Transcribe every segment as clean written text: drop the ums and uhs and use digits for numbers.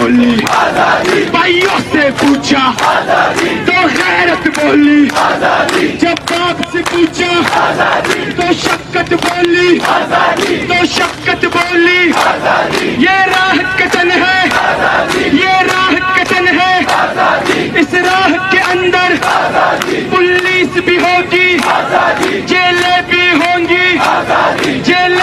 बोली, भाइयों से पूछा तो गैरत बोली, जब बाप से पूछा तो शक्कत बोली, तो शक्कत बोली। ये राह कतन है, ये राह कतन है, इस राह के अंदर पुलिस भी होगी, जेलें भी होंगी, जेलें।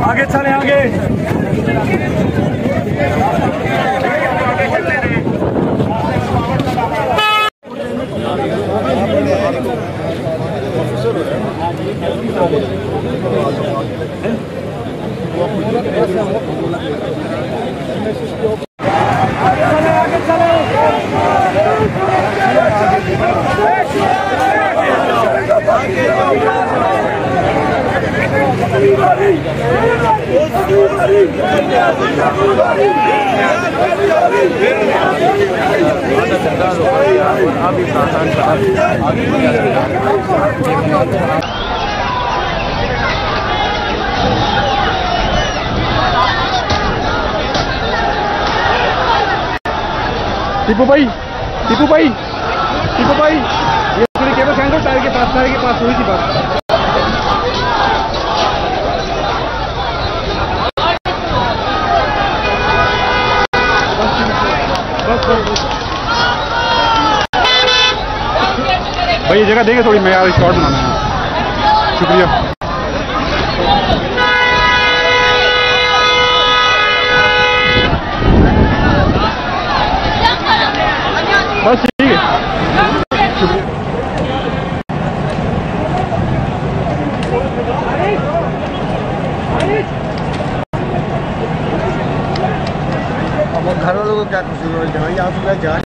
आगे चले आगे। टीपू भाई, टीपू भाई, टीपू भाई, ये पूरी केबल कैंगल टायर के पास हुई थी बात। भाई ये जगह देंगे थोड़ी, मैं यार शॉर्ट बनाना है। शुक्रिया। बस ठीक है। अब घर वालों को क्या खुशी होनी चाहिए, यहाँ से